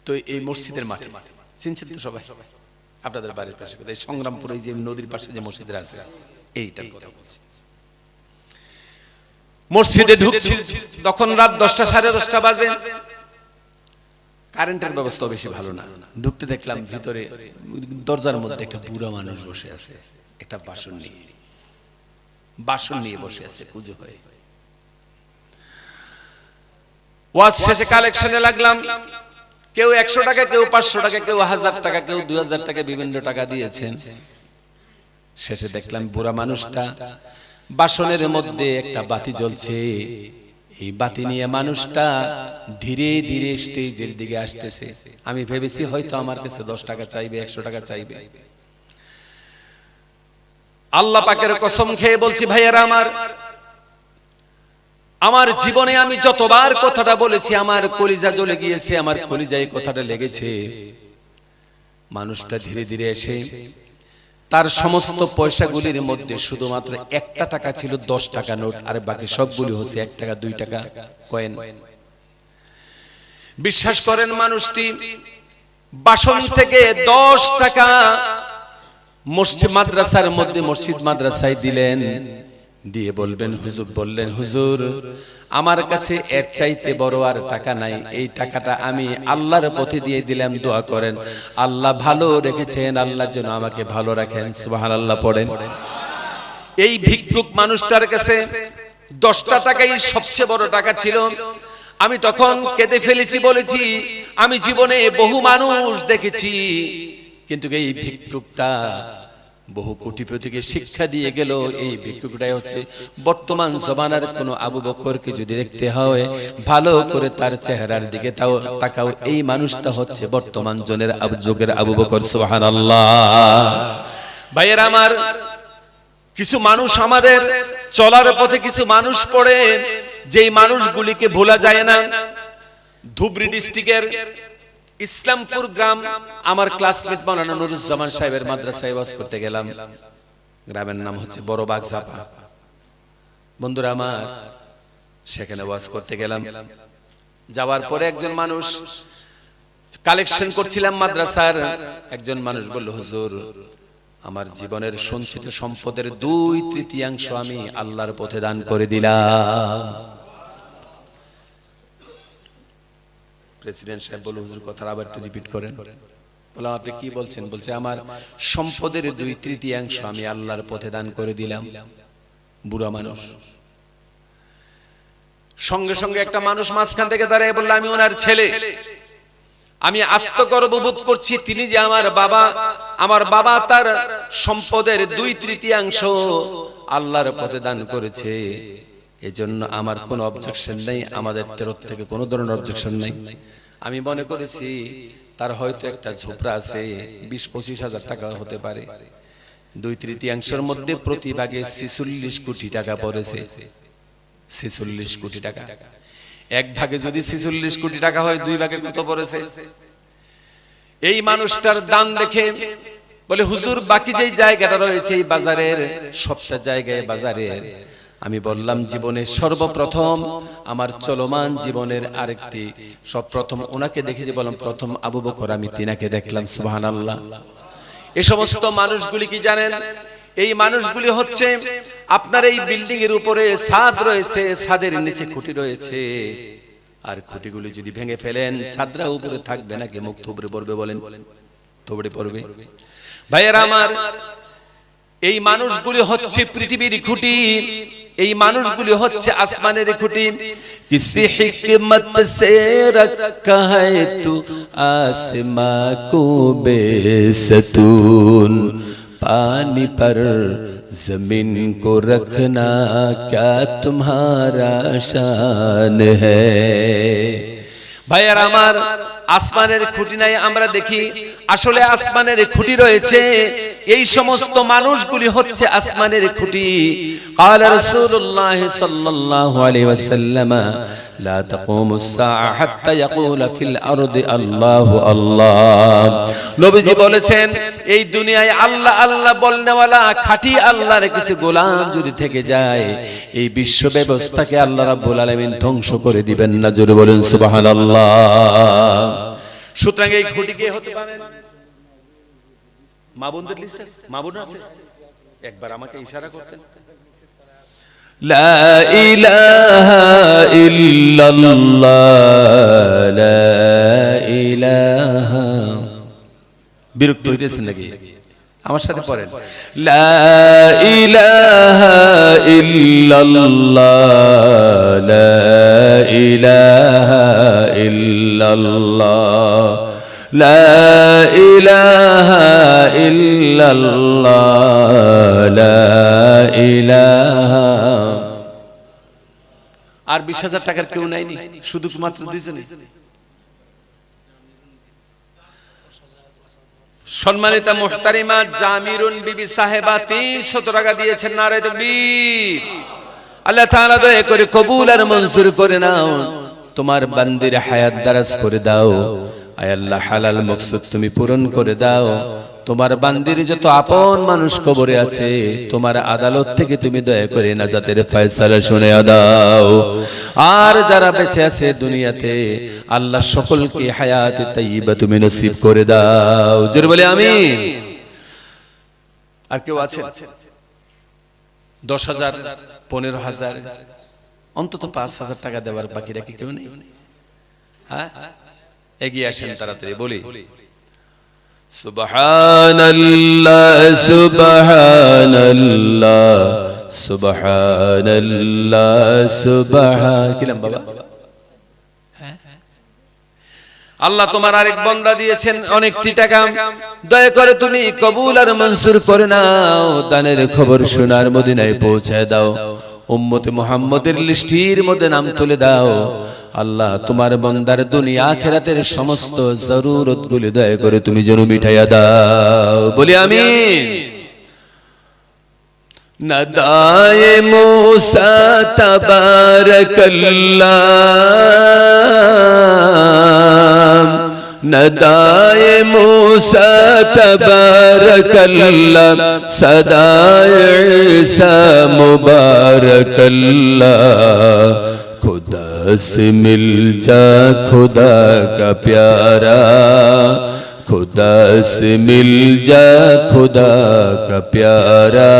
তো এই মসজিদের মাঠে চিনছেন তো সবাই, আপনাদের বাড়ির পাশে এই সংগ্রামপুরে যে নদীর পাশে যে মসজিদ আছে এইটার কথা বলছি। মসজিদে ঢুকছি তখন রাত 10টা 10:30 বাজে। কারেন্টের ব্যবস্থা বেশি ভালো না। ঢুকতে দেখলাম ভিতরে দরজার মধ্যে একটা বুড়া মানুষ বসে আছে, একটা বাসন নিয়ে বসে আছে পুজো হয়ে। ওয়াজ শেষে কালেকশনে লাগলাম। কেউ 100 টাকা, কেউ 500 টাকা, কেউ 1000 টাকা, কেউ 2000 টাকা, বিভিন্ন টাকা দিয়েছেন। শেষে দেখলাম বুড়া মানুষটা বাসনের মধ্যে একটা বাতি জ্বলছে। এই বাতি নিয়ে মানুষটা ধীরে ধীরে স্টেজের দিকে আসতেছে। আমি ভেবেছি হয়তো আমার কাছে 10 টাকা চাইবে, 100 টাকা চাইবে। আল্লাহ পাকের কসম খেয়ে বলছি ভাইয়ারা আমার জীবনে আমি যতবার কথাটা বলেছি আমার কলিজা জ্বলে গিয়েছে, আমার কলিজায় কথাটা লেগেছে। মানুষটা ধীরে ধীরে এসে তার সমস্ত পয়সাগুলির মধ্যে শুধুমাত্র একটা টাকা ছিল 10 টাকা নোট, আর বাকি সবগুলি হচ্ছে 1 টাকা 2 টাকা কয়েন। বিশ্বাস করেন মানুষটি বাসন থেকে 10 টাকা মসজিদ মাদ্রাসার মধ্যে মসজিদ মাদ্রাসায় দিলেন। দিয়ে বললেন হুজুর আমার কাছে এর চাইতে বড় আর টাকা নাই, এই টাকাটা আমি আল্লাহর পথে দিয়ে দিলাম, দোয়া করেন আল্লাহ ভালো রেখেছেন, আল্লাহ যেন আমাকে ভালো রাখেন। সুবহানাল্লাহ পড়েন। এই ভিক্ষুক মানুষটার কাছে 10টা টাকাই সবচেয়ে বড় টাকা ছিল। আমি তখন কেঁদে ফেলেছি, বলেছি আমি জীবনে বহু মানুষ দেখেছি, কিন্তু এই ভিক্ষুকটা বহু কোটিপতিকে শিক্ষা দিয়ে গেল। এই ভিক্ষুকটাই হচ্ছে বর্তমান জমানার কোন আবু বকরকে যদি দেখতে হয় ভালো করে তার চেহারার দিকে তাকাও, এই মানুষটা হচ্ছে বর্তমান যুগের আবু বকর। সুবহানাল্লাহ। ভাইয়েরা আমার, কিছু মানুষ আমাদের চলার পথে কিছু মানুষ পড়ে, যেই মানুষগুলিকে ভোলা যায় না। ধুবড়ী ডিস্ট্রিক্টের ইসলামপুর গ্রাম, আমার ক্লাসমেট মাওলানা নুরুজ্জামান সাহেবের মাদ্রাসায় ওয়াজ করতে গেলাম। গ্রামের নাম হচ্ছে বড় বাগজাপা। বন্ধুরা আমার, সেখানে ওয়াজ করতে গেলাম। যাওয়ার পরে একজন মানুষ কালেকশন করছিলাম মাদ্রাসার, একজন মানুষ বলল হুজুর আমার জীবনের সঞ্চিত সম্পদের 2/3 আমি আল্লাহর পথে দান করে দিলাম। প্রেসিডেন্ট সাহেব বলল হুজুর কথা আবার একটু রিপিট করেন। বললাম আপনি কি বলছেন? বলছে আমার সম্পদের 2/3 আমি আল্লাহর পথে দান করে দিলাম। বুড়া মানুষ। সঙ্গে সঙ্গে একটা মানুষ মাঝখান থেকে দাঁড়িয়ে বলল আমি ওনার ছেলে, আমি আত্মগর্ববোধ করছি তিনি যে আমার বাবা তার সম্পদের 2/3 আল্লাহর পথে দান করেছে, এজন্য আমার কোনো অবজেকশন নেই, আমাদের তরফ থেকে কোনো ধরনের অবজেকশন নেই। আমি মনে করেছি তার হয়তো একটা ঝোপড়া আছে, 20-25 হাজার টাকা হতে পারে। 2/3 মধ্যে প্রতি ভাগে 46 কোটি টাকা পড়েছে। 46 কোটি টাকা। এক ভাগে যদি 46 কোটি টাকা হয়, 2 ভাগে কত পড়েছে? এই মানুষটার দান দেখে বলে হুজুর বাকি যেই জায়গাটা রয়েছে এই বাজারের, সবটা জায়গায় বাজারের। আমি বললাম জীবনে সর্বপ্রথম আমার চলমান জীবনের আরেকটি সবপ্রথম ওনাকে দেখেছি, বললাম প্রথম আবু বকর আমি তিনাকে দেখলাম। সুবহানাল্লাহ। এই সমস্ত মানুষগুলি কি জানেন? এই মানুষগুলি হচ্ছে আপনার এই বিল্ডিং এর উপরে ছাদ রয়েছে, ছাদের নিচে খুঁটি রয়েছে, আর খুঁটিগুলি যদি ভেঙে ফেলেন ছাদরা উপরে থাকবে নাকি মুখ থুবড়ে পড়বে? বলেন, থুবড়ে পড়বে। ভাইয়েরা আমার, এই মানুষগুলি হচ্ছে পৃথিবীর খুঁটি, এই মানুষগুলি হচ্ছে আসমানের খুঁটি। কিসি হিকমত সে রখা है तू आसमां को बेसतून, पानी पर जमीन को रखना क्या तुम्हारा शान है। ভাইয়ার আমার, আসমানের খুঁটি নাই আমরা দেখি, আসলে আসমানের খুঁটি রয়েছে। এই সমস্ত মানুষগুলি হচ্ছে আসমানের খুঁটি। قال رسول الله صلى الله عليه وسلم لا تقوم الساعة حتى يقول في الأرض الله الله। নবীজি বলেছেন এই দুনিয়ায় আল্লাহ আল্লাহ বলনেওয়ালা খাঁটি আল্লাহর কিছু গোলাম যদি থেকে যায়, এই বিশ্ব ব্যবস্থাকে আল্লাহ রাব্বুল আলামিন ধ্বংস করে দিবেন না। জোরে বলেন সুবহানাল্লাহ। সুতরাং এই ঘটি কে হতে পারেন? মা বোনদের লিস্টে মা বোন আছে, একবার আমাকে ইশারা করতেন। লা ইলাহা ইল্লাল্লাহ, লা ইলাহা। বিরক্ত হইতেছেন নাকি? আমার সাথে পড়েন, লা ইলাহা ইল্লাল্লাহ, লা ইলাহা ইল্লাল্লাহ, লা ইলাহা ইল্লাল্লাহ, লা ইলাহা। আর 20,000 টাকার কেউ নাইনি, শুধু মাত্র দুইজনই। সম্মানিতা মুহতারিমা জামিরুন বিবি সাহেবা 300 টাকা দিয়েছেন। নারে তাকবীর। আল্লাহ তাআলা দয়া করে কবুল আর মঞ্জুর করে নাও, তোমার বান্দির হায়াত দারাজ করে দাও। আয় আল্লাহ, হালাল মাকসুদ তুমি পূরণ করে দাও। তোমার বান্দির যত আপন মানুষ কবরে আছে, তোমার আদালত থেকে তুমি দয়া করে নাজাতের ফয়সালা শুনে দাও। আর যারা বেঁচে আছে দুনিয়াতে, আল্লাহ সকলকে হায়াতে তাইয়্যিবা তুমি নসিব করে দাও। জোরে বলে আমিন। আর কেউ আছে? 10,000, 15,000, অন্তত 5,000 টাকা দেওয়ার বাকি রাখি কেউ নেই? হ্যাঁ, এগিয়ে আসেন তাড়াতাড়ি। বলি সুবহানাল্লাহ, সুবহানাল্লাহ, সুবহানাল্লাহ, সুবহান। কিলাম বাবা? আল্লাহ তোমার আরেক বান্দা দিয়েছেন অনেকটি টাকা, দয়া করে তুমি কবুল আর মঞ্জুর করে নাও। দানের খবর সোনার মদিনায় পৌঁছায় দাও। উম্মতে মুহাম্মদের লিস্টির মধ্যে নাম তুলে দাও। আল্লাহ তোমার বান্দার দুনিয়া আখিরাতের সমস্ত জরুরতগুলি দয়া করে তুমি যেন মিটাইয়া দাও। বলি আমিন। নদায়ে মূসা তাবারাকাল্লাহ, নদায়ে মূসা তাবারাকাল্লাহ, সদায়ে ঈসা মুবারাকাল্লাহ। खुदा से मिल जा खुदा का प्यारा, खुदा से मिल जा खुदा का प्यारा।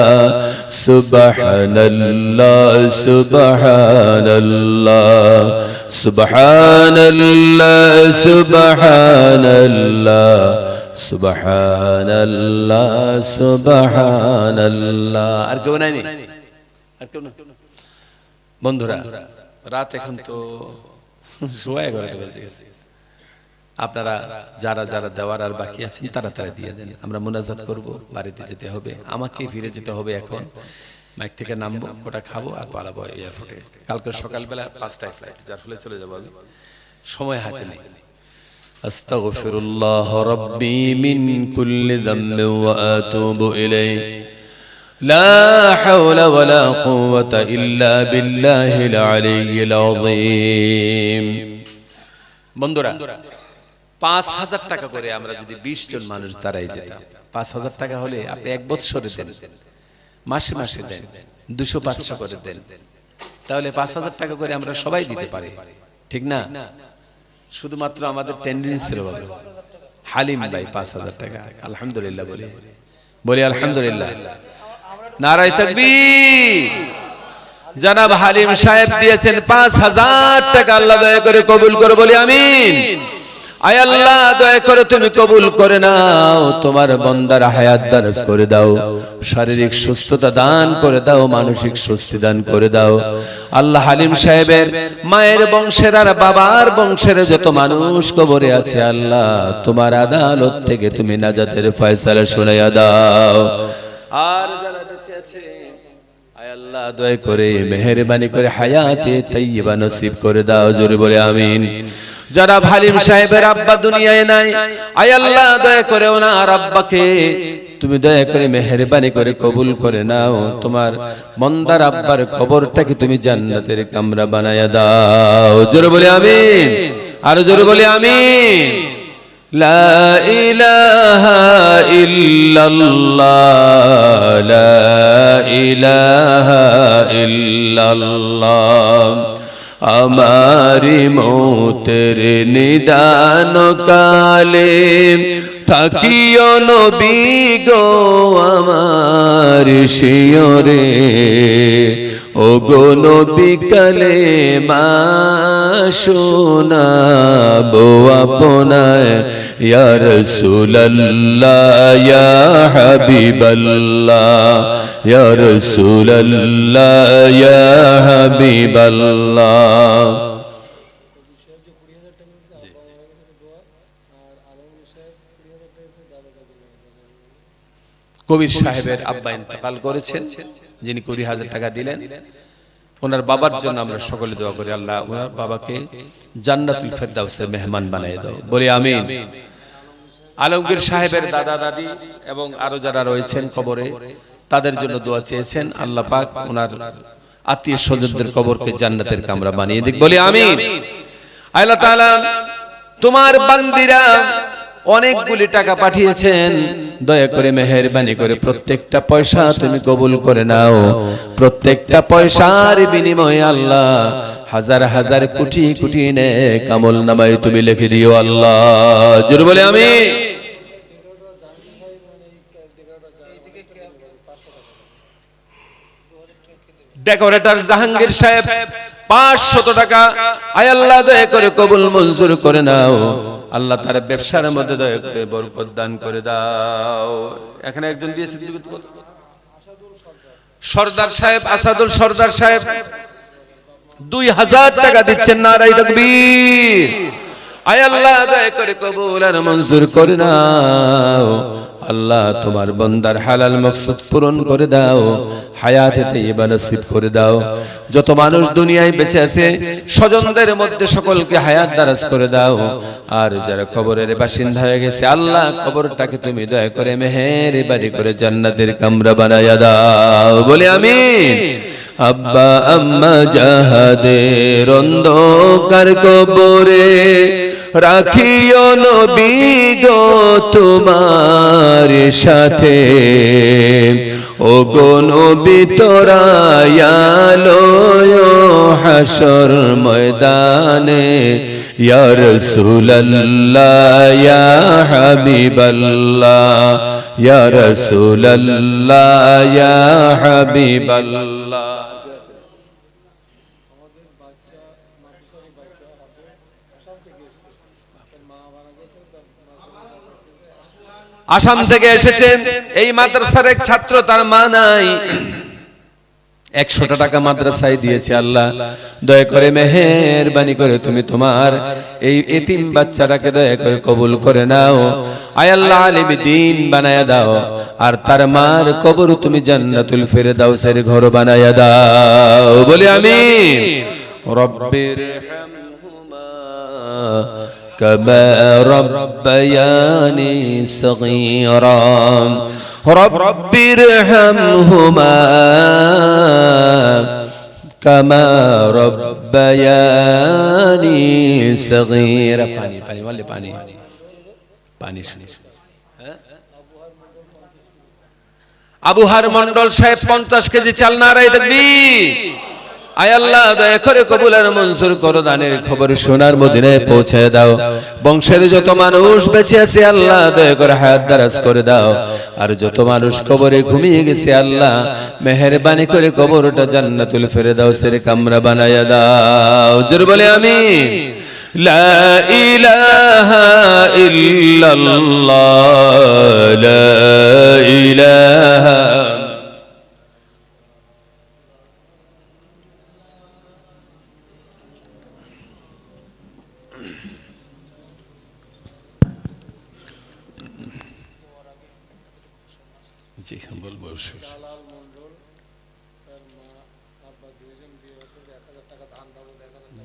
सुबहानल्लाह, सुबहानल्लाह, सुबहानल्लाह, सुबहानल्लाह, सुबहानल्लाह, सुबहानल्लाह। আর কেউ নাই? আর কেউ না? বন্ধুরা, রাত এখন তো 11:30 বেজে গেছে। আপনারা যারা যারা দেওয়ার আর বাকি আছেন তাড়াতাড়ি দিয়ে দেন। আমরা মুনাজাত করব, বাড়িতে যেতে হবে, আমাকে ফিরে যেতে হবে। এখন মাইক থেকে নামবো, কোটা খাবো আর পালাবো এয়ারপোর্টে। কালকে সকালবেলা 5টায় ফ্লাইট, যার ফলে চলে যাবো। আমি সময় হাতে নেই। আস্তাগফিরুল্লাহ রাব্বি মিন কুল্লি যামবিন ওয়া আতুবু ইলাইহি, লা হাওলা ওয়ালা কুওয়াতা ইল্লা বিল্লাহিল আলিয়্যিল আযীম। বন্ধুরা, 5,000 টাকা করে আমরা যদি 20 জন মানুষ দাঁড়াই যেতাম, 5,000 টাকা হলে আপনি এক বছরে দেন, মাসে মাসে দেন, 200-500 করে দেন, তাহলে 5,000 টাকা করে আমরা সবাই দিতে পারি, ঠিক না? শুধুমাত্র আমাদের টেন্ডেন্সির অভাবে। হালিম ভাই 5,000 টাকা, আলহামদুলিল্লাহ বলি, বলি আলহামদুলিল্লাহ। নারায়ে তাকবীর। জনাব হালিম সাহেব দিয়েছেন 5,000 টাকা। আল্লাহ দয়া করে কবুল করে, বলি আমিন। আয় আল্লাহ দয়া করে তুমি কবুল করে নাও। তোমার বান্দার হায়াত দারাজ করে দাও, শারীরিক সুস্থতা দান করে দাও, মানসিক স্বস্তি দান করে দাও। আল্লাহ হালিম সাহেবের মায়ের বংশের আর বাবার বংশের যত মানুষ কবরে আছে, আল্লাহ তোমার আদালত থেকে তুমি নাজাতের ফয়সালা শুনাইয়া দাও। আর যারা বেঁচে আছে, আয় আল্লাহ দয়া করে মেহেরবানি করে হায়াতে তাইয়্যিবা নসিব করে দাও। জোরে বলে আমিন। যারা হালিম সাহেবের আব্বা দুনিয়ায় নাই, আয় আল্লাহ দয়া করে ওনার আব্বাকে তুমি দয়া করে মেহেরবানি করে কবুল করে নাও। তোমার বান্দার আব্বার কবরটাকে তুমি জান্নাতের কামরা বানায়া দাও। জোরে বলে আমিন। আর জোরে বলে আমিন। লা ইলাহা ইল্লাল্লাহ, লা ইলাহা ইল্লাল্লাহ, আমারি মৌতের নিদান কালে থাকিও নবী গো আমার শিয়রে ও গো নবী কালেমা শোনাবো আপনায় ইয়া রাসূলুল্লাহ ইয়া হাবিবাল্লাহ ইয়া রাসূলুল্লাহ ইয়া হাবিবাল্লাহ। কবির সাহেবের আব্বা ইন্তেকাল করেছেন, যিনি 20,000 টাকা দিলেন। ওনার বাবার জন্য আমরা সকলে দোয়া করি, আল্লাহ ওনার বাবাকে জান্নাতুল ফেরদাউসের মেহমান বানিয়ে দাও, বলি আমিন। আলমগীর সাহেবের দাদা দাদি এবং আরো যারা রয়েছেন কবরে, তাদের জন্য দোয়া চেয়েছেন, আল্লাহ পাক ওনার আত্মীয় স্বজনদের কবরকে জান্নাতের কামরা বানিয়ে দিক, বলি আমিন। আল্লাহ তাআলা তোমার বান্দিরা অনেকগুলি টাকা পাঠিয়েছেন, দয়া করে মেহেরবানি করে প্রত্যেকটা পয়সা তুমি কবুল করে নাও। প্রত্যেকটা পয়সার বিনিময়ে আল্লাহ হাজার হাজার কোটি কোটি নেক আমল নামায় তুমি লিখে দিও আল্লাহ, জোরে বলে আমিন। ডেকোরেটর জাহাঙ্গীর সাহেব 500 টাকা, আয় আল্লাহ দয়া করে কবুল মঞ্জুর করে নাও আল্লাহ, তার ব্যবসার মধ্যে দয়া করে বরকত দান করে দাও। এখানে একজন দিয়েছে সরদার সাহেব, আসাদুল সরদার সাহেব 2000 টাকা দিচ্ছেন, নারায়ে তাকবীর। আয় আল্লাহ দয়া করে কবুল আর মঞ্জুর করে নাও আল্লাহ, তোমার বান্দার হালাল মাকসুদ পূরণ করে দাও, হায়াতে তাইয়্যিবা নসিব করে দাও। যত মানুষ দুনিয়ায় বেঁচে আছে স্বজনদের মধ্যে সকলকে হায়াত দারাজ করে দাও, আর যারা কবরের বাসিন্দা হয়ে গেছে আল্লাহ কবরটাকে তুমি দয়া করে মেহেরবানি করে জান্নাতের কামরা বানায়া দাও, বলে আমিন। আব্বা আম্মা জাহাদের অন্ধকার কবরে রাখিও নবী গো তোমার সাথে, ও গো নবী তোরা আলো হাসর ময়দানে, ইয়া রাসূলুল্লাহ ইয়া হাবিবাল্লাহ ইয়া রাসূলুল্লাহ ইয়া হাবিবাল্লাহ। আসাম থেকে এসেছেন এই মাদ্রাসার এক ছাত্র, তার মা নাই, 100 টাকা মাদ্রাসায় দিয়েছে। আল্লাহ দয়া করে মেহেরবানি করে তুমি তোমার এই এতিম বাচ্চাটাকে দয়া করে কবুল করে নাও, আয় আল্লাহ আলিম দ্বীন বানায়া দাও, আর তার মার কবর তুমি জান্নাতুল ফেরদাউসের ঘর বানায়া দাও, বলি আমিন। রব্বির হামহুমা কামা রব্বায়ানি সগীরা, রব্বির হামহুমা কামা রব্বায়ানি সগীরা। পানি পানি বলে পানি পানি শুনি। আবুহার মন্ডল সাহেব 50 কেজি চাল, নারায়ে তাকবীর। আয় আল্লাহ দয়া করে কবুল আর মঞ্জুর করো, দানের খবর সোনার মদিনায় পৌঁছায় দাও। বংশের যত মানুষ বেঁচে আছে আল্লাহ দয়া করে হায়াত দারাজ করে দাও, আর যত মানুষ কবরে ঘুমিয়ে গেছে আল্লাহ মেহেরবানি করে কবরটা জান্নাতুল ফেরদাউসের কামরা বানায়া দাও, জোরে বলে আমিন। লা ইলাহা ইল্লাল্লাহ লা ইলাহা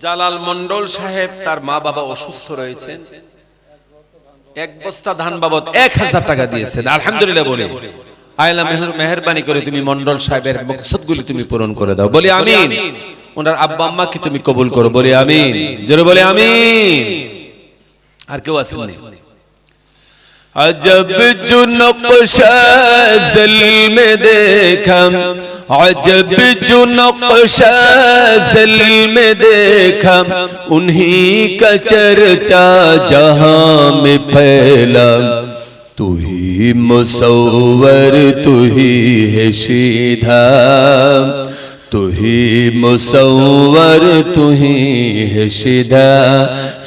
জালাল মন্ডল সাহেব, তার মা বাবা অসুস্থ রয়েছেন, 1 বস্তা ধান বাবদ 1000 টাকা দিয়েছেন, আলহামদুলিল্লাহ বলে আল্লাহ মেহেরবানি করে তুমি মন্ডল সাহেবের মকসদগুলি তুমি পূরণ করে দাও, বলি আমিন। ওনার আব্বা আম্মাকে তুমি কবুল করো, বলি আমিন, জোরে বলে আমিন। আর কেউ আসেননি? अजब जो नक्शा ज़िल में देखा, अजब जो नक्शा ज़िल में देखा, उन्हीं का चर्चा जहां में फैला। तू ही मुसव्वर, तू ही है सीधा, तू ही मुसव्वर, तू ही है सीधा।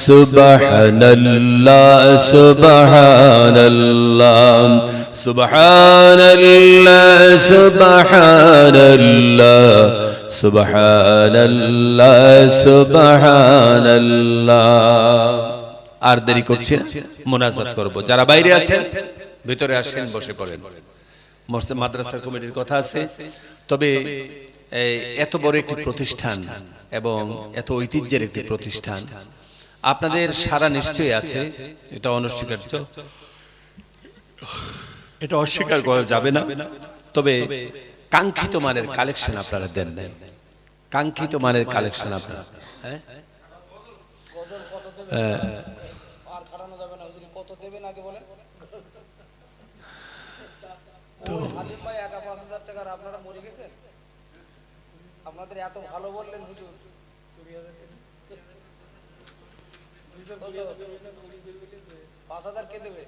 सुबहानल्लाह सुबहानल्लाह सुबहानल्लाह सुबहानल्लाह सुबहानल्लाह सुबहानल्लाह। আর দেরি করছি না, মোনাজাত করব। যারা বাইরে আছেন ভিতরে আসেন, বসে পড়েন। মসজিদ মাদ্রাসার কমিটির কথা আছে, তবে এত বড় একটি প্রতিষ্ঠান এবং এত ঐতিহ্যের একটি প্রতিষ্ঠান, আপনাদের সারা নিশ্চয়ই আছে, এটা অনস্বীকার্য, এটা অস্বীকার করা যাবে না। তবে কাঙ্ক্ষিত মানের কালেকশন আপনারা দেন নাই, কাঙ্ক্ষিত মানের কালেকশন আপনারা আপনাদের এত ভালো বললেন হুজুর, 5000 কে দেবে?